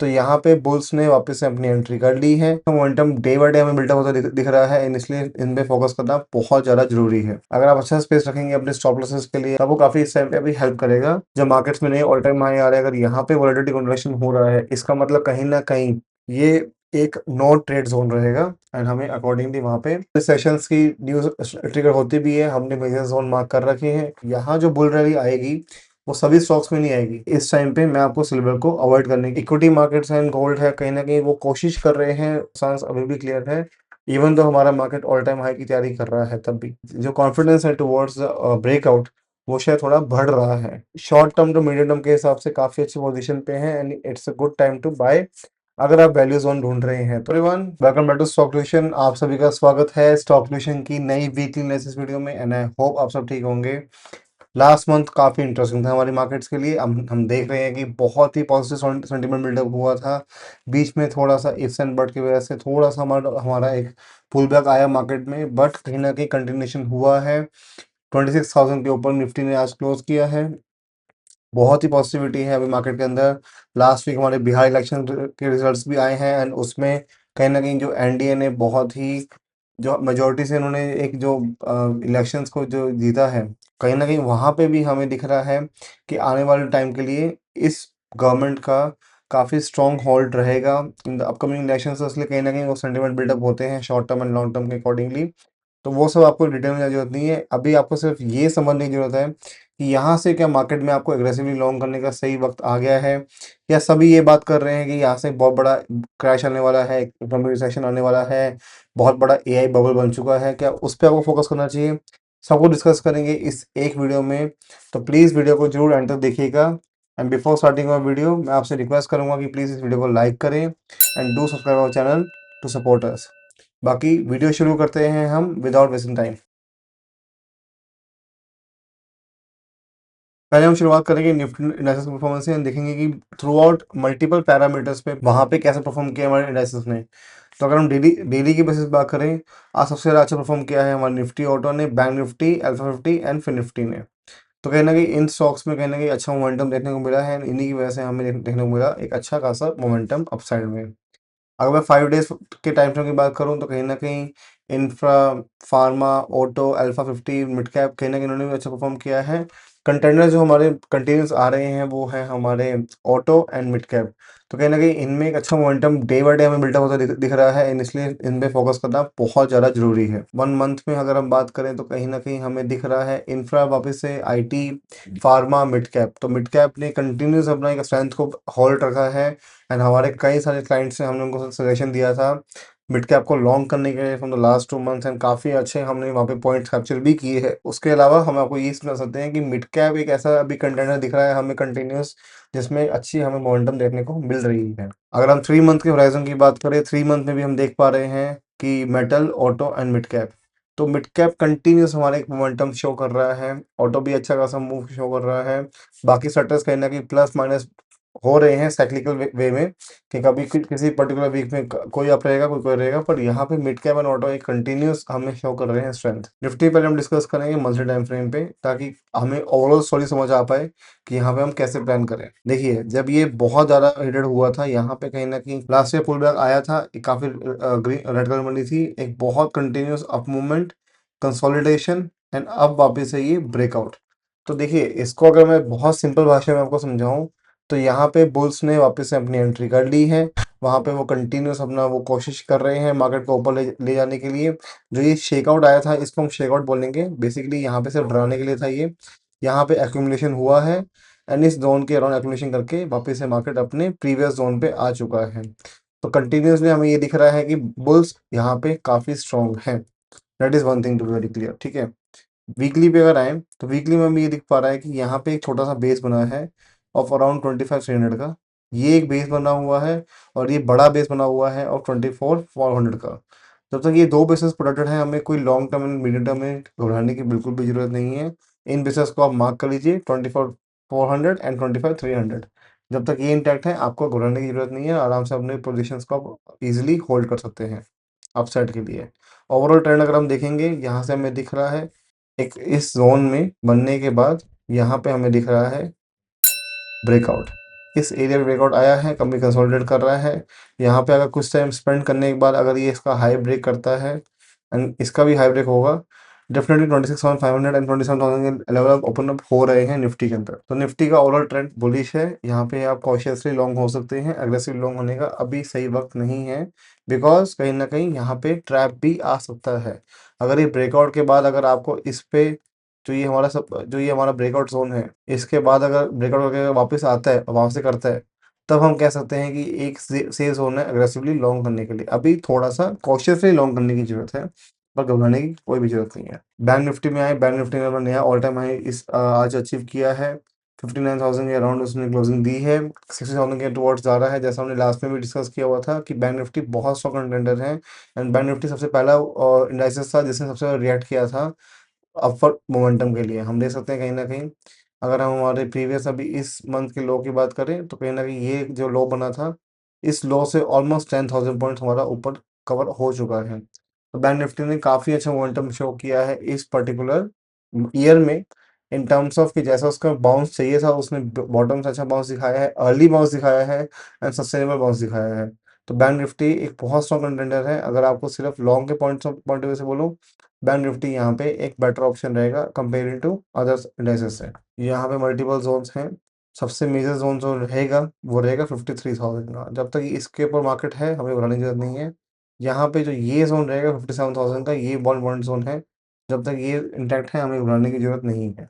तो यहाँ पे बुल्स ने वापस से अपनी एंट्री कर ली है। मोमेंटम डे बाय डे हमें बिल्डअप होता दिख रहा है, इसलिए इन पे फोकस करना बहुत ज्यादा जरूरी है। अगर आप अच्छा स्पेस रखेंगे अपने स्टॉप लॉसेस के लिए, तब वो काफी इस टाइम पे अभी हेल्प करेगा। जब मार्केट्स में नए ऑल टाइम हाई आ रहे हैं, अगर यहाँ पे वॉलेटिलिटी कंट्रोलेशन हो रहा है, इसका मतलब कहीं ना कहीं ये एक नो ट्रेड जोन रहेगा एंड हमें अकॉर्डिंगली वहाँ पे सेशंस की न्यूज ट्रिगर होती भी है। हमने मेजर जोन मार्क कर रखे हैं। यहाँ जो बुल रैली आएगी वो सभी स्टॉक्स में नहीं आएगी। इस टाइम पे मैं आपको सिल्वर को अवॉइड करने की, इक्विटी मार्केट्स एंड गोल्ड है, कहीं ना कहीं वो कोशिश कर रहे हैं। चांस अभी भी क्लियर है, इवन तो हमारा मार्केट ऑल टाइम हाई की तैयारी कर रहा है, तब भी जो कॉन्फिडेंस है टुवर्ड्स ब्रेकआउट वो शायद थोड़ा बढ़ रहा है। Short term to medium term के हिसाब से काफी अच्छी पोजीशन पे है and it's a good time to buy अगर आप वैल्यू जोन ढूंढ रहे हैं। तो everyone, welcome back to stock tuition. आप सभी का स्वागत है स्टॉक ट्यूशन की नई वीकली एनालिसिस वीडियो में एंड आई होप आप सब ठीक होंगे। लास्ट मंथ काफी इंटरेस्टिंग था हमारी मार्केट्स के लिए। हम देख रहे हैं कि बहुत ही पॉजिटिव सेंटीमेंट बिल्डअप हुआ था। बीच में थोड़ा सा इफ्स एंड बट की वजह से थोड़ा सा हमारा एक पुल बैक आया मार्केट में, बट कहीं ना कहीं कंटिन्यूशन हुआ है। 26,000 के ऊपर निफ्टी ने आज क्लोज किया है। बहुत ही पॉजिटिविटी है अभी मार्केट के अंदर। लास्ट वीक हमारे बिहार इलेक्शन के रिजल्ट्स भी आए हैं एंड उसमें कहीं ना कहीं जो एनडीए ने बहुत ही जो मेजोरिटी से उन्होंने एक जो इलेक्शंस को जो जीता है, कहीं ना कहीं वहाँ पे भी हमें दिख रहा है कि आने वाले टाइम के लिए इस गवर्नमेंट का काफ़ी स्ट्रॉन्ग होल्ड रहेगा इन द अपकमिंग इलेक्शंस। इसलिए कहीं ना कहीं वो सेंटिमेंट बिल्डअप होते हैं short term and long term के अकॉर्डिंगली। तो वो सब आपको डिटेल में जाने की जरूरत नहीं है। अभी आपको सिर्फ ये समझने की जरूरत है कि यहाँ से क्या मार्केट में आपको एग्रेसिवली लॉन्ग करने का सही वक्त आ गया है, या सभी ये बात कर रहे हैं कि यहाँ से बहुत बड़ा क्रैश आने वाला है, इकोनॉमिक रिसेशन आने वाला है, बहुत बड़ा एआई बबल बन चुका है। क्या उस पर आपको फोकस करना चाहिए? सबको डिस्कस करेंगे इस एक वीडियो में। तो प्लीज़ वीडियो को जरूर एंड तक देखिएगा। And before starting our video, मैं आपसे रिक्वेस्ट करूंगा कि प्लीज़ इस वीडियो को लाइक करें and do subscribe our channel to support us. बाकी वीडियो शुरू करते हैं हम विदाउट वेस्टिंग टाइम। पहले हम शुरुआत करेंगे निफ्टी इंडेक्सेस परफॉर्मेंस से। हम देखेंगे कि थ्रू आउट मल्टीपल पैरामीटर्स पे वहाँ पे कैसे परफॉर्म किया हमारे इंडेक्सेस ने। तो अगर हम डेली डेली की बेसिस बात करें, आज सबसे ज़्यादा अच्छा परफॉर्म किया है हमारे निफ्टी ऑटो ने, bank Nifty, alpha 50 and fin Nifty ने। तो कहीं ना कहीं इन स्टॉक्स में कहीं ना कहीं अच्छा मोमेंटम देखने को मिला है। इन्हीं की वजह से हमें देखने को मिला एक अच्छा खासा मोमेंटम अपसाइड में। अगर मैं 5 डेज के टाइम फ्रेम की बात करूं तो कहीं ना कहीं infra, pharma, auto, alpha 50, mid cap, कहीं ना कहीं इन्होंने भी अच्छा परफॉर्म किया है। कंटेनर जो हमारे कंटिन्यूस आ रहे हैं वो है हमारे ऑटो एंड मिड कैप। तो कहीं ना कहीं इनमें एक अच्छा मोमेंटम डे बाय डे हमें बिल्डअप होता दिख रहा है इसलिए इन पे फोकस करना बहुत ज़्यादा जरूरी है। 1 मंथ में अगर हम बात करें तो कहीं ना कहीं हमें दिख रहा है इंफ्रा वापस से, आईटी, फार्मा, मिड कैप। तो मिड कैप ने कंटिन्यूस अपना एक स्ट्रेंथ को होल्ड रखा है एंड हमारे कई सारे क्लाइंट्स से हमने उनको सजेशन दिया था मिड कैप को लॉन्ग करने के लिए from the last 2 months and काफ़ी अच्छे हमने वहाँ पे पॉइंट्स कैप्चर भी किए हैं। उसके अलावा हम आपको ये समझा सकते हैं कि मिड कैप एक ऐसा अभी कंटेनर दिख रहा है हमें कंटिन्यूस, जिसमें अच्छी हमें मोमेंटम देखने को मिल रही है। अगर हम 3 मंथ के होराइजन की बात करें, 3 मंथ में भी हम देख पा रहे हैं कि metal, auto and mid cap, तो मिड कैप कंटिन्यूस हमारे एक मोमेंटम शो कर रहा है। ऑटो भी अच्छा खासा मूव शो कर रहा है। बाकी सेक्टर्स कहीं ना कहीं प्लस माइनस हो रहे हैं साइक्लिकल वे में, कि कभी किसी पर्टिकुलर वीक में कोई अप रहेगा, कोई रहेगा, पर यहाँ पे मिड कैप एंड ऑटो एक कंटिन्यूस हमें शो कर रहे हैं स्ट्रेंथ। निफ्टी पहले हम डिस्कस करेंगे मंथली टाइम फ्रेम पे, ताकि हमें ओवरऑल स्टोरी समझ आ पाए कि यहाँ पे हम कैसे प्लान करें। देखिए, जब ये बहुत ज़्यादा हिटेड हुआ था, यहाँ पे कहीं ना कहीं लास्ट ईयर पुल बैक आया था, काफ़ी ग्रीन रेड कलर बनी थी, एक बहुत continuous up movement, consolidation and अब वापस से ये ब्रेकआउट। तो देखिए, इसको अगर मैं बहुत सिंपल भाषा में आपको समझाऊं तो यहाँ पे बुल्स ने वापस से अपनी एंट्री कर ली है। वहाँ पे वो कंटिन्यूस अपना वो कोशिश कर रहे हैं मार्केट को ऊपर ले जाने के लिए। जो ये शेकआउट आया था इसको हम शेकआउट बोलेंगे। बेसिकली यहाँ पे सिर्फ डराने के लिए था ये। यहाँ पे एक्यूमुलेशन हुआ है एंड इस जोन के अराउंड एक्यूमुलेशन करके वापस से मार्केट अपने प्रीवियस जोन पे आ चुका है। तो कंटिन्यूसली हमें ये दिख रहा है कि बुल्स यहाँ पे काफ़ी स्ट्रॉन्ग है। That is one thing to be very clear, ठीक है। वीकली पे अगर आए तो वीकली में हमें ये दिख पा रहा है कि यहाँ पे एक छोटा सा बेस बना है ऑफ अराउंड 25,300 का। ये एक बेस बना हुआ है और ये बड़ा बेस बना हुआ है ऑफ 24,400 का। जब तक ये दो बेसेस प्रोडक्टेड है, हमें कोई long term and medium term में घबराने की बिल्कुल भी जरूरत नहीं है। इन बेसेस को आप मार्क कर लीजिए 24,400 एंड 25,300। जब तक ये इंटैक्ट है आपको घबराने की जरूरत नहीं है। आराम से अपने पोजिशंस को आप इजिली होल्ड कर सकते हैं अपसाइड के लिए। ओवरऑल ट्रेंड अगर हम देखेंगे, यहाँ से हमें दिख रहा है एक इस जोन में बनने के बाद यहाँ पे हमें दिख रहा है ब्रेकआउट। इस एरिया में ब्रेकआउट आया है, कंपनी कंसोलिडेट कर रहा है। यहाँ पे अगर कुछ टाइम स्पेंड करने के बाद अगर ये इसका हाई ब्रेक करता है एंड इसका भी हाई ब्रेक होगा, डेफिनेटली 26,500 एंड 27,000 के लेवल ओपन अप हो रहे हैं निफ्टी के अंदर। तो निफ्टी का ओवरऑल ट्रेंड बुलिश है। यहाँ पे आप कॉशियसली लॉन्ग हो सकते हैं, अग्रेसिव लॉन्ग होने का अभी सही वक्त नहीं है, बिकॉज कहीं ना कहीं यहाँ पे ट्रैप भी आ सकता है। अगर ये ब्रेकआउट के बाद अगर आपको इस पे जो ये हमारा ब्रेकआउट जोन है, इसके बाद अगर ब्रेकआउट करके वापस आता है, वापस करता है, तब हम कह सकते हैं कि एक सेल जोन है अग्रेसिवली लॉन्ग करने के लिए। अभी थोड़ा सा कॉशियसली लॉन्ग करने की जरूरत है, पर घबराने की कोई भी जरूरत नहीं है। बैंक निफ्टी में आए, बैंक निफ्टी ने अपना नया ऑल टाइम हाई आज अचीव किया है। 59,000 के अराउंड उसने क्लोजिंग दी है, 60,000 के टुवर्ड्स जा रहा है। जैसा हमने लास्ट में भी डिस्कस किया हुआ था कि बैंक निफ्टी बहुत स्ट्रॉन्ग कंटेंडर है, एंड बैंक निफ्टी सबसे पहला इंडाइसेस था जिसने सबसे पहले रिएक्ट किया था अपवर्ड मोमेंटम के लिए। हम देख सकते हैं कहीं न कहीं, अगर हम हमारे प्रीवियस अभी इस मंथ के लो की बात करें, तो कहीं न कहीं ये जो लो बना था, इस लो से ऑलमोस्ट 10,000 पॉइंट्स हमारा ऊपर कवर हो चुका है। तो बैंक निफ्टी ने काफ़ी अच्छा मोमेंटम शो किया है इस पर्टिकुलर ईयर में, इन टर्म्स ऑफ कि जैसा उसका बाउंस चाहिए था, उसने बॉटम से अच्छा बाउंस दिखाया है, अर्ली बाउंस दिखाया है एंड सस्टेनेबल बाउंस दिखाया है। तो बैंक निफ्टी एक बहुत स्ट्रॉन्ग कंटेंडर है। अगर आपको सिर्फ लॉन्ग के पॉइंट ऑफ व्यू से बोलूँ, बैंक निफ्टी यहाँ पे एक बेटर ऑप्शन रहेगा कंपेयरिंग टू अदर्स इंडेक्सेस से। यहाँ पे मल्टीपल जोन्स हैं। सबसे मेजर जोन जो रहेगा वो रहेगा 53,000 का। जब तक इसके ऊपर मार्केट है, हमें घबराने की जरूरत नहीं है। यहाँ पे जो ये जोन रहेगा 57,000 का, ये बॉन्ड बॉन्ड जोन है। जब तक ये इंटैक्ट है, हमें घबराने की जरूरत नहीं है।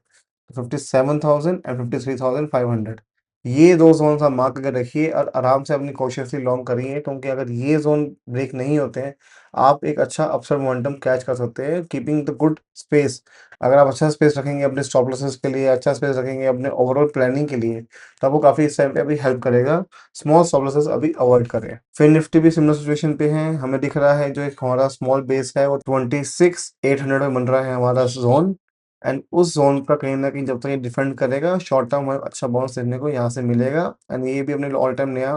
57,000 एंड 53,500, ये दो जोन आप मार्क करके रखिए और आराम से अपनी कॉशियसली लॉन्ग करिए, क्योंकि अगर ये जोन ब्रेक नहीं होते हैं, आप एक अच्छा अपसाइड मोमेंटम कैच कर सकते हैं, कीपिंग द गुड स्पेस। अगर आप अच्छा स्पेस रखेंगे अपने स्टॉप लॉसेस के लिए, अच्छा स्पेस रखेंगे अपने ओवरऑल प्लानिंग के लिए, तो आपको काफ़ी इस टाइम पे अभी हेल्प करेगा। स्मॉल स्टॉप लॉसेस अभी अवॉइड करें। फिर निफ्टी भी सिमिलर सिचुएशन पे है। हमें दिख रहा है जो एक हमारा स्मॉल बेस है वो 26,800 में बन रहा है हमारा जोन, एंड उस जोन का कहीं न कहीं जब तक ये डिफेंड करेगा, शॉर्ट टर्म में अच्छा बाउंस देखने को यहाँ से मिलेगा, एंड ये भी अपने ऑल टाइम नया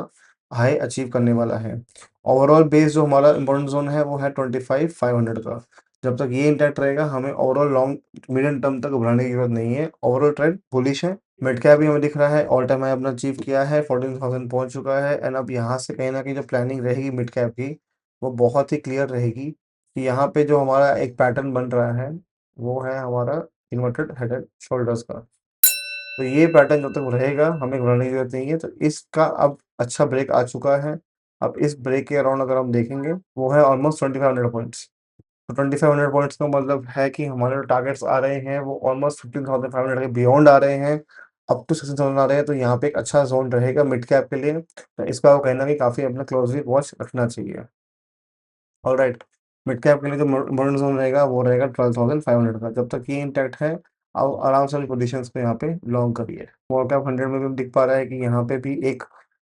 हाई अचीव करने वाला है। ओवरऑल बेस जो हमारा इम्पोर्टेंट जोन है वो है 25,500 का। जब तक ये इंटैक्ट रहेगा, हमें ओवरऑल लॉन्ग मीडियम टर्म तक घबराने की जरूरत नहीं है। ओवरऑल ट्रेंड बुलिश है। मिड कैप भी हमें दिख रहा है ऑल टाइम हाई अपना अचीव किया है, 14,000 पहुंच चुका है, एंड अब यहाँ से कहीं ना कहीं जो प्लानिंग रहेगी मिड कैप की, वो बहुत ही क्लियर रहेगी कि यहाँ पे जो हमारा एक पैटर्न बन रहा है, वो है हमारा इन्वर्टेड हेड एंड शोल्डर्स का। तो ये पैटर्न जब तक रहेगा, हमें घबराने की ज़रूरत नहीं है। तो इसका अब अच्छा ब्रेक आ चुका है। अब इस ब्रेक के अराउंड अगर हम देखेंगे, वो है ऑलमोस्ट 2500 पॉइंट्स। तो 2500 पॉइंट्स का मतलब है कि हमारे जो टारगेट्स आ रहे हैं, वो ऑलमोस्ट 15,500 के बियॉन्ड आ रहे हैं, अप टू 16,000 आ रहे हैं। तो यहाँ पे एक अच्छा ज़ोन रहेगा मिड कैप के लिए। तो इस पर आपको कहीं न कहीं काफ़ी अपना क्लोज़ली वॉच रखना चाहिए। ऑलराइट, मिड कैप के लिए जो इम्पोर्टेंट जोन रहेगा वो रहेगा 12,500 का। जब तक ये इंटैक्ट है, आप आराम से अपनी पोजीशंस को यहाँ पे लॉन्ग करिए। स्मॉल कैप 100 में भी दिख पा रहा है कि यहाँ पे भी एक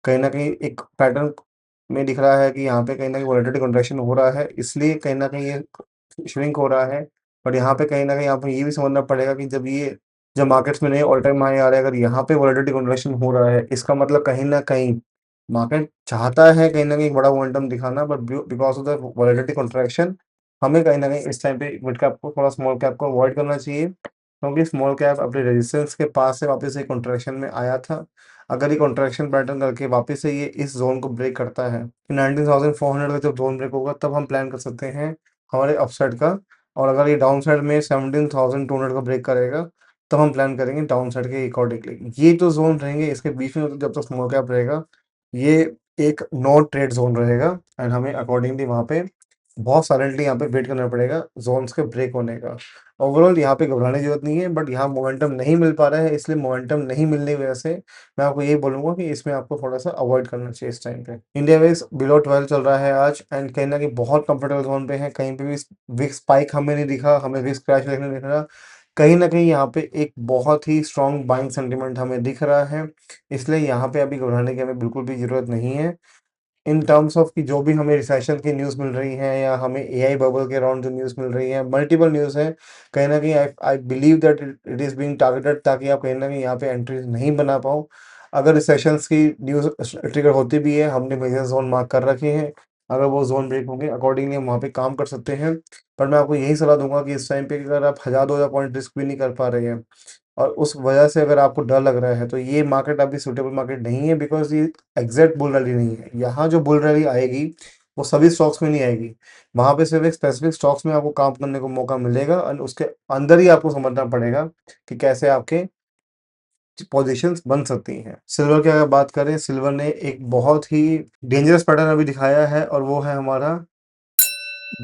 कहीं ना कहीं एक पैटर्न में दिख रहा है कि यहाँ पे कहीं ना कहीं वॉलेटिलिटी कंट्रैक्शन हो रहा है, इसलिए कहीं ना कहीं ये श्रिंक हो रहा है। बट यहाँ पे कहीं ना कहीं आपको ये भी समझना पड़ेगा कि जब मार्केट्स में नए ऑल टाइम हाई आ रहे हैं, अगर यहाँ पे वॉलेटिलिटी कंट्रैक्शन हो रहा है, इसका मतलब कहीं ना कहीं मार्केट चाहता है कहीं न कहीं एक बड़ा मोमेंटम दिखाना, but because of the volatility contraction, हमें कहीं न कहीं इस टाइम पे मिड कैप को थोड़ा स्मॉल कैप को अवॉइड करना चाहिए, क्योंकि स्मॉल कैप अपने रेजिस्टेंस के पास से वापस एक कंट्रैक्शन में आया था। अगर ये कंट्रैक्शन पैटर्न करके वापस से ये इस ज़ोन को ब्रेक करता है, 19,400 का जब ज़ोन ब्रेक होगा, तब हम प्लान कर सकते हैं हमारे अपसाइड का। और अगर ये डाउन साइड में 17,200 का ब्रेक करेगा, तब हम प्लान करेंगे डाउन साइड के अकॉर्डिंगली। ये जो ज़ोन रहेंगे, इसके बीच में जब तक स्मॉल कैप रहेगा, ये एक नो ट्रेड ज़ोन रहेगा, एंड हमें अकॉर्डिंगली वहाँ पे बहुत साइलेंटली यहाँ पे वेट करना पड़ेगा ज़ोन्स के ब्रेक होने का। ओवरऑल यहाँ पे घबराने की ज़रूरत नहीं है, बट यहाँ मोमेंटम नहीं मिल पा रहा है, इसलिए मोमेंटम नहीं मिलने की वजह से मैं आपको यही बोलूँगा कि इसमें आपको थोड़ा-सा अवॉइड करना चाहिए इस टाइम पे। इंडिया विक्स बिलो 12 चल रहा है आज, एंड कहीं न कहीं बहुत कंफर्टेबल ज़ोन पे है, कहीं पे भी विक्स स्पाइक हमें नहीं दिखा, हमें विक्स क्रैश देखने नहीं दिख रहा। कहीं न कहीं यहाँ पे एक बहुत ही स्ट्रॉन्ग बाइंग सेंटिमेंट हमें दिख रहा है, इसलिए यहाँ पे अभी घबराने की हमें बिल्कुल भी ज़रूरत नहीं है। इन टर्म्स ऑफ कि जो भी हमें रिसेशन की न्यूज़ मिल रही है, या हमें एआई बबल के अराउंड जो न्यूज़ मिल रही है, मल्टीपल न्यूज़ है, कहीं न कहीं I I believe that it is being targeted, ताकि आप कहीं न कहीं यहाँ पे एंट्रीज़ नहीं बना पाओ। अगर रिसेशंस की न्यूज़ ट्रिगर होती भी है, हमने मेजर ज़ोन मार्क कर रखे हैं। अगर वो ज़ोन ब्रेक होंगे, अकॉर्डिंगली हम वहाँ पे काम कर सकते हैं। पर मैं आपको यही सलाह दूँगा कि इस टाइम पे अगर आप 1000-2000 पॉइंट रिस्क भी नहीं कर पा रहे हैं, और उस वजह से अगर आपको डर लग रहा है तो ये मार्केट अभी सूटेबल मार्केट नहीं है, बिकॉज ये एग्जैक्ट बुल रैली नहीं है। यहाँ जो बुल रैली आएगी वो सभी स्टॉक्स में नहीं आएगी, वहाँ पे सिर्फ एक स्पेसिफिक स्टॉक्स में आपको काम करने को मौका मिलेगा और उसके अंदर ही आपको समझना पड़ेगा कि कैसे आपके पोजीशंस बन सकती हैं। सिल्वर की अगर बात करें, सिल्वर ने एक बहुत ही डेंजरस पैटर्न अभी दिखाया है और वो है हमारा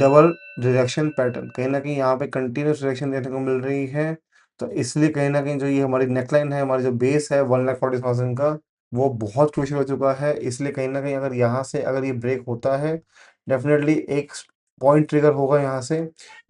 डबल रिजेक्शन पैटर्न। कहीं न कहीं यहाँ पे कंटिन्यूअस रिजेक्शन देखने को मिल रही है। तो इसलिए कहीं न कहीं जो ये हमारी नेकलाइन है, हमारी जो बेस है 1,40,000 का, वो बहुत क्रूशियल हो चुका है। इसलिए कहीं न कहीं अगर यहाँ से अगर ये ब्रेक होता है, डेफ़िनेटली एक पॉइंट ट्रिगर होगा यहाँ से,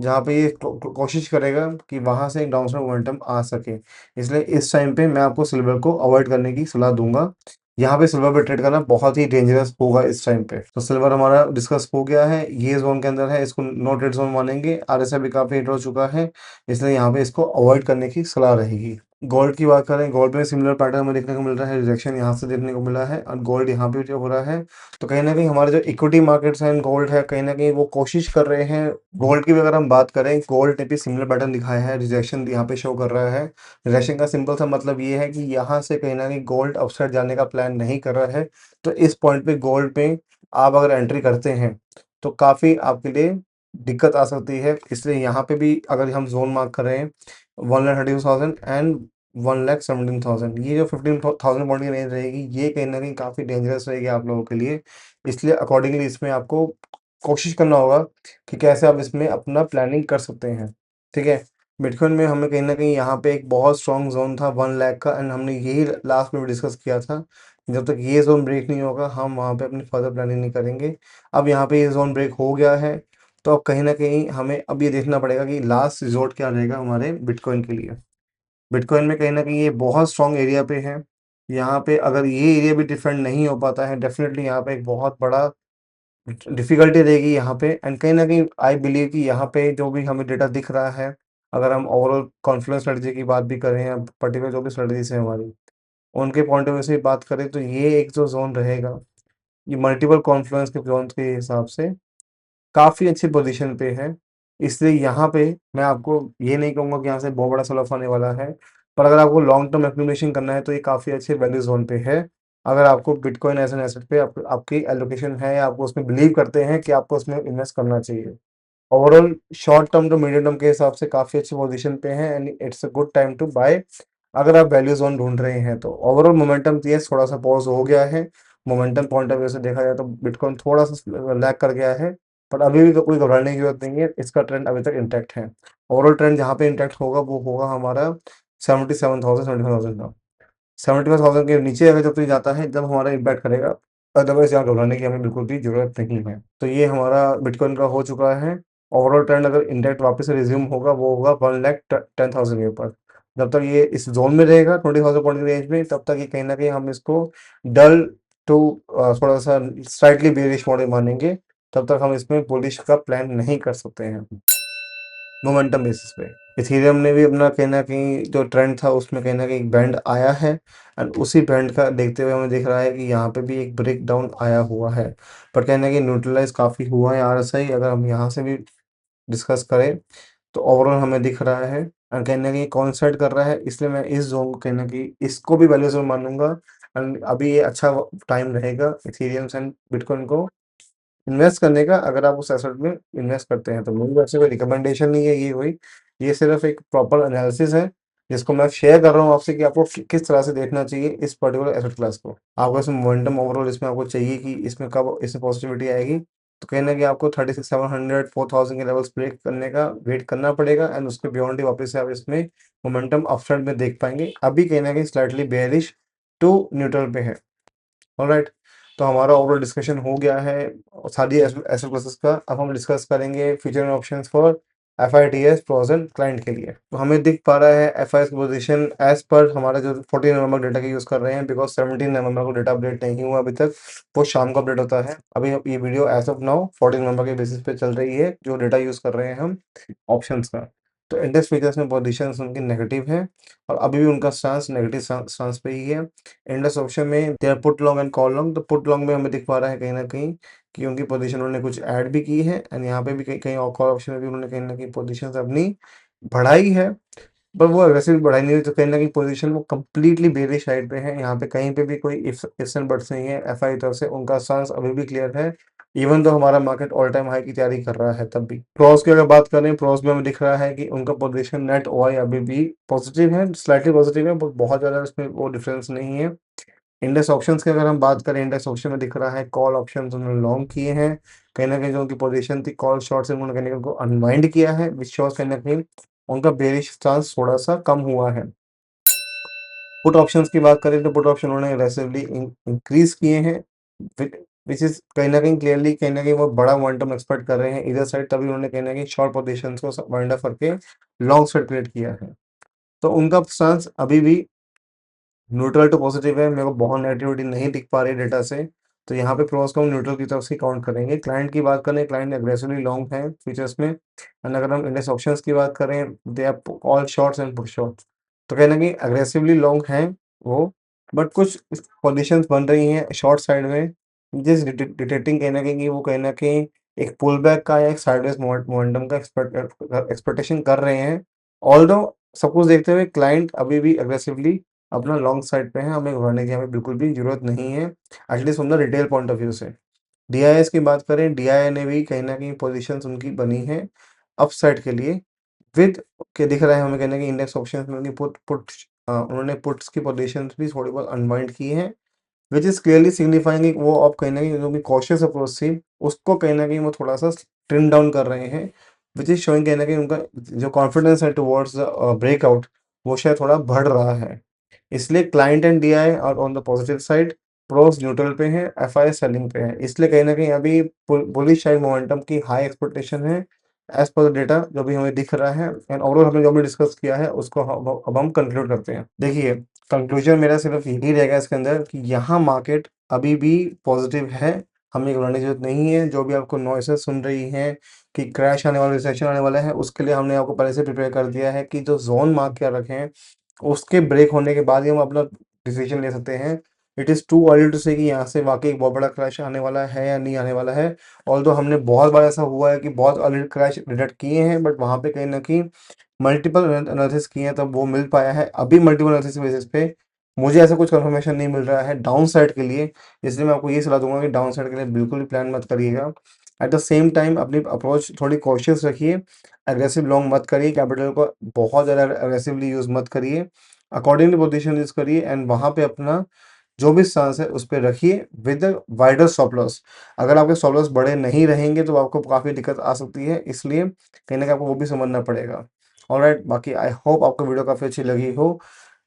जहाँ पे ये कोशिश करेगा कि वहाँ से एक डाउनसाइड मोमेंटम आ सके। इसलिए इस टाइम पे मैं आपको सिल्वर को अवॉइड करने की सलाह दूँगा। यहाँ पे सिल्वर पे ट्रेड करना बहुत ही डेंजरस होगा इस टाइम पे। तो सिल्वर हमारा डिस्कस हो गया है, ये ज़ोन के अंदर है, इसको नो ट्रेड ज़ोन मानेंगे। आरएसआई भी काफ़ी हिट हो चुका है, इसलिए यहाँ पे इसको अवॉइड करने की सलाह रहेगी। गोल्ड की बात करें, गोल्ड में सिमिलर पैटर्न हमें देखने को मिल रहा है, रिजेक्शन यहाँ से देखने को मिला है और गोल्ड यहाँ पे जो हो रहा है। तो कहीं न कहीं हमारे जो इक्विटी मार्केट्स हैं, गोल्ड है, कहीं न कहीं वो कोशिश कर रहे हैं। गोल्ड की भी अगर हम बात करें, गोल्ड ने भी सिमिलर पैटर्न दिखाया है, रिजेक्शन यहाँ पे शो कर रहा है। रिजेक्शन का सिंपल सा मतलब ये है कि यहाँ से कहीं न कहीं गोल्ड अपसाइड जाने का प्लान नहीं कर रहा है। तो इस पॉइंट पे गोल्ड पे आप अगर एंट्री करते हैं, तो काफ़ी आपके लिए दिक्कत आ सकती है। इसलिए यहाँ पे भी अगर हम ज़ोन मार्क कर रहे हैं 1,32,000 एंड 1,17,000, ये जो 15,000 पॉइंट की रेंज रहेगी, ये कहीं न कहीं काफ़ी डेंजरस रहेगी आप लोगों के लिए। इसलिए अकॉर्डिंगली इसमें आपको कोशिश करना होगा कि कैसे आप इसमें अपना प्लानिंग कर सकते हैं, ठीक है? बिटकॉइन में हमें कहीं न कहीं यहाँ पे एक बहुत स्ट्रॉन्ग ज़ोन था 1 लाख का, एंड हमने यही लास्ट में भी डिस्कस किया था। जब तक ये ज़ोन ब्रेक नहीं होगा, हम वहाँ पे अपनी फर्दर प्लानिंग नहीं करेंगे। अब यहाँ पे ये ज़ोन ब्रेक हो गया है, तो अब कहीं न कहीं हमें अब ये देखना पड़ेगा कि लास्ट रिज़ॉर्ट क्या रहेगा हमारे बिटकॉइन के लिए। बिटकॉइन में कहीं न कहीं ये बहुत स्ट्रॉन्ग एरिया पे है। यहाँ पे अगर ये एरिया भी डिफेंड नहीं हो पाता है, डेफ़िनेटली यहाँ पे एक बहुत बड़ा डिफ़िकल्टी रहेगी यहाँ पे। एंड कहीं न कहीं आई बिलीव कि यहाँ पे जो भी हमें डेटा दिख रहा है, अगर हम ओवरऑल कॉन्फ्लुएंस स्ट्रैटेजी की बात भी करें या पर्टिकुलर जो भी स्ट्रैटेजीज़ हैं हमारी, उनके पॉइंट ऑफ व्यू से बात करें, तो ये एक जो ज़ोन रहेगा, ये मल्टीपल कॉन्फ्लुएंस के ज़ोन्स के हिसाब से काफ़ी अच्छी पोजीशन पे है। इसलिए यहाँ पे मैं आपको ये नहीं कहूँगा कि यहाँ से बहुत बड़ा सेल ऑफ आने वाला है। पर अगर आपको लॉन्ग टर्म एक्यूमुलेशन करना है, तो ये काफ़ी अच्छे वैल्यू ज़ोन पे है। अगर आपको बिटकॉइन एज़ एन एसेट पे आपकी एलोकेशन है या आपको उसमें बिलीव करते हैं कि आपको उसमें इन्वेस्ट करना चाहिए। Overall short term to medium term के हिसाब से काफ़ी अच्छी पोजीशन पे हैं, and it's a good time to buy अगर आप वैल्यू ज़ोन ढूँढ रहे हैं तो। ओवरऑल मोमेंटम तो येस थोड़ा-सा पॉज़ हो गया है। मोमेंटम पॉइंट ऑफ व्यू से देखा जाए तो बिटकॉइन थोड़ा-सा लैग कर गया है, पर अभी भी कोई घबराने की ज़रूरत नहीं है, इसका ट्रेंड अभी तक इंटैक्ट है। ओवरऑल ट्रेंड जहाँ पे इंटैक्ट होगा वो होगा हमारा 77,000 75,000 का। 75,000 के नीचे अगर जब तक जाता है, जब हमारा इम्पैक्ट करेगा, अदरवाइज़ यहाँ घबराने की हमें बिल्कुल भी ज़रूरत नहीं है। तो ये हमारा बिटकॉइन का हो चुका है। ओवरऑल ट्रेंड अगर इंटैक्ट वापस से रिज़्यूम होगा, वो होगा 1,10,000 के ऊपर। जब तक ये इस ज़ोन में रहेगा 20,000 पॉइंट की रेंज में, तब तक ये कहीं न कहीं हम इसको डल टू थोड़ा-सा स्लाइटली बेयरिश मॉडल मानेंगे। तब तक हम इसमें बुलिश का प्लान नहीं कर सकते हैं। मोमेंटम बेसिस पे इथेरियम ने भी अपना कहीं न कहीं जो ट्रेंड था उसमें कहीं न कहीं एक बैंड आया है, एंड उसी बैंड का देखते हुए हमें दिख रहा है कि यहाँ पे भी एक ब्रेक डाउन आया हुआ है। पर कहीं न कहीं न्यूट्रलाइज़ काफ़ी हुआ है आरएसआई। अगर हम यहाँ से भी डिस्कस करें, तो ओवरऑल हमें दिख रहा है एंड कहीं न कहीं कोइंसाइड कर रहा है, इसलिए मैं इस ज़ोन को कहीं न कहीं इसको भी वैल्यू ज़ोन मानूँगा। एंड अभी ये अच्छा टाइम रहेगा इथेरियम एंड बिटकॉइन को इन्वेस्ट करने का, अगर आप उस एसेट में इन्वेस्ट करते हैं तो। मेरी तरफ से कोई रिकमेंडेशन नहीं है ये कोई, ये सिर्फ़ एक प्रॉपर एनालिसिस है, जिसको मैं शेयर कर रहा हूँ आपसे कि आपको किस तरह से देखना चाहिए इस पर्टिकुलर एसेट क्लास को। आपको इसमें मोमेंटम ओवरऑल इसमें आपको चाहिए कि इसमें कब इसमें पॉजिटिविटी आएगी, तो कहीं न कहीं आपको 36,700 4,000 के लेवल्स ब्रेक करने का वेट करना पड़ेगा, एंड उसके बियॉन्ड ही वापस से आप इसमें मोमेंटम अपसाइड में देख पाएँगे। अभी कहीं न कहीं स्लाइटली बेयरिश टू न्यूट्रल पे है। ऑलराइट, तो हमारा ओवरऑल डिस्कशन हो गया है सारी एसेट क्लासेस का। अब हम डिस्कस करेंगे future options for FITS pros and client के लिए। तो हमें दिख पा रहा है एफआईएस की पोजीशन एज पर हमारा जो 14 नवंबर डेटा का यूज़ कर रहे हैं, बिकॉज 17 नवंबर को डेटा अपडेट नहीं हुआ अभी तक, वो शाम को अपडेट होता है। अभी ये वीडियो एज ऑफ नाउ 14 नवंबर के बेसिस पे चल रही है, जो डेटा यूज़ कर रहे हैं हम ऑप्शंस का। तो इंडेक्स फीचर्स में पोजीशंस उनकी नेगेटिव है और अभी भी उनका स्टांस नेगेटिव स्टांस पे ही है। इंडेक्स ऑप्शन में they are put long and call long. तो पुट लॉन्ग में हमें दिख पा रहा है कहीं न कहीं कि उनकी पोजीशन उन्होंने कुछ ऐड भी की है, एंड यहाँ पे भी कहीं कहीं और कॉल ऑप्शन में भी उन्होंने कहीं न कहीं पोजीशंस अपनी बढ़ाई है। पर वो अग्रेसिव बढ़ा ही नहीं रही, तो कहीं न कहीं पोज़ीशन वो कंप्लीटली बेयरिश साइड पे है। यहाँ पे कहीं पे भी कोई इफ्स एंड बट्स नहीं है एफआई की तरफ से, उनका स्टांस अभी भी क्लियर है। इवन दो हमारा मार्केट ऑल टाइम हाई की तैयारी कर रहा है तब भी। प्रॉस की अगर बात करें, प्रॉस में हमें दिख रहा है कि उनका पोज़ीशन नेट ओआई अभी भी पॉजिटिव है, स्लाइटली पॉजिटिव है, बहुत ज़्यादा इसमें वो डिफरेंस नहीं है। इंडेक्स ऑप्शंस की अगर हम बात करें, इंडेक्स ऑप्शन में दिख रहा है कॉल ऑप्शंस उन्होंने लॉन्ग किए हैं। कहीं न कहीं जो उनकी पोज़ीशन थी कॉल शॉर्ट से, उन्होंने कहीं न कहीं उनको अनवाइंड किया है, व्हिच शोज़ कहीं न कहीं उनका बेयरिश स्टांस थोड़ा-सा कम हुआ है। पुट ऑप्शंस की बात करें तो पुट ऑप्शन उन्होंने अग्रेसिवली इंक्रीज़ किए हैं, व्हिच इज़ कहीं न कहीं क्लियरली कहीं न कहीं वो बड़ा मोमेंटम एक्सपेक्ट कर रहे हैं इधर साइड, तभी उन्होंने कहीं न कहीं शॉर्ट पोज़ीशंस को वाइंड अप करके लॉन्ग साइड क्रिएट किया है। तो उनका स्टांस अभी भी न्यूट्रल टू पॉजिटिव है, मेरे को बहुत नेगेटिविटी नहीं दिख पा रही डेटा से, तो यहाँ पे प्रॉस को हम न्यूट्रल की तरफ से काउंट करेंगे। क्लाइंट की बात करें, क्लाइंट अग्रेसिवली लॉन्ग है फ्यूचर्स में, एंड अगर हम इंडेक्स ऑप्शंस की बात करें, they are all shorts and put shorts, तो कहीं न कहीं अग्रेसिवली लॉन्ग हैं वो, बट कुछ पोजीशंस बन रही हैं शॉर्ट साइड में, जिस डिटेक्टिंग कहीं न कहीं कि वो कहीं न कहीं एक पुल बैक का या एक साइडवेज मोमेंटम का एक्सपेक्टेशन कर रहे हैं। ऑल्दो सब कुछ देखते हुए क्लाइंट अभी भी अग्रेसिवली अपना लॉन्ग साइड पे है, हमें घबराने की हमें बिल्कुल भी ज़रूरत नहीं है, at least from the retail point of view से। डीआईएस की बात करें, डीआईए ने भी कहीं न कहीं पोज़ीशंस उनकी बनी हैं अपसाइड के लिए, विद के दिख रहा है हमें कहीं न कहीं इंडेक्स ऑप्शंस में उनकी उन्होंने पुट्स की पोज़ीशंस भी थोड़ी बहुत अनवाइंड की हैं, व्हिच इज़ क्लियरली सिग्निफाइंग कि वो अब कहीं न कहीं जो भी कॉशियस अप्रोच थी, उसको कहीं न कहीं वो थोड़ा-सा ट्रिम डाउन कर रहे हैं, व्हिच इज़ शोइंग कहीं न कहीं उनका जो कॉन्फिडेंस है टुवर्ड्स द ब्रेकआउट, वो शायद थोड़ा बढ़ रहा है। इसलिए client and DI are on the positive side, pros neutral पे है, एफआई सेलिंग पे है। इसलिए कहीं न कहीं अभी बुलिश साइड मोमेंटम की हाई एक्सपेक्टेशन है, एज़ पर द डेटा जो भी हमें दिख रहा है, एंड ओवरऑल हमने जो भी डिस्कस किया है उसको अब हम कंक्लूड करते हैं। देखिए, कंक्लूजन मेरा सिर्फ यही रहेगा इसके अंदर कि यहाँ मार्केट अभी भी पॉजिटिव है, हमें घबराने की ज़रूरत नहीं है। जो भी आपको नॉइसेज़ सुन रही हैं कि क्रैश आने वाला, रिसेशन आने वाला है, उसके लिए हमने आपको पहले से प्रिपेयर कर दिया है कि जो ज़ोन मार्क कर रखे हैं, उसके ब्रेक होने के बाद ही हम अपना डिसीजन ले सकते हैं। It is too early to say कि यहाँ से वाक़ई एक बहुत बड़ा क्रैश आने वाला है या नहीं आने वाला है। ऑल्दो हमने बहुत बार ऐसा हुआ है कि बहुत अर्ली क्रैश डिटेक्ट किए हैं, बट वहाँ पे कहीं न कहीं मल्टीपल एनालिसिस किए हैं तब वो मिल पाया है। अभी मल्टीपल एनालिसिस बेसिस पे मुझे ऐसा कुछ कन्फर्मेशन नहीं मिल रहा है डाउन साइड के लिए, इसलिए मैं आपको ये सलाह दूँगा कि डाउन साइड के लिए बिल्कुल भी प्लान मत करिएगा। एट द सेम टाइम अपनी अप्रोच थोड़ी कॉशियस रखिए, एग्रेसिव लॉन्ग मत करिए, कैपिटल को बहुत ज़्यादा एग्रेसिवली यूज़ मत करिए, अकॉर्डिंगली पोजीशन यूज़ करिए, एंड वहाँ पे अपना जो भी स्टांस है उस पे रखिए with a wider stop loss. अगर आपके स्टॉप लॉस बड़े नहीं रहेंगे तो आपको काफ़ी दिक्कत आ सकती है, इसलिए कहीं न कहीं आपको वो भी समझना पड़ेगा। ऑलराइट, बाकी आई होप आपको वीडियो काफ़ी अच्छी लगी हो।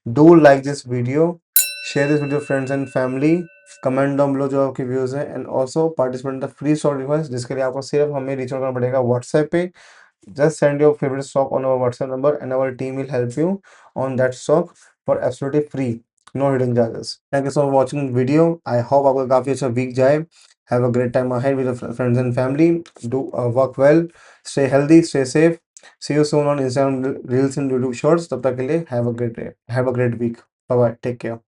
Do like this video, share this with your friends and family, comment down below जो आपके व्यूज़ हैं, and also participate in the free stock request, जिसके लिए आपको सिर्फ हमें रीच आउट करना पड़ेगा व्हाट्सएप पे। Just send your favorite stock on our WhatsApp number and our team will help you on that stock for absolutely free. No hidden charges. Thank you so much for watching video. I hope आपका काफ़ी अच्छा week जाए. Have a great time ahead with your friends and family. Do work well. Stay healthy. Stay safe. See you soon on Instagram Reels and YouTube Shorts. तब तक के लिए have a great day. Have a great week. Bye bye. Take care.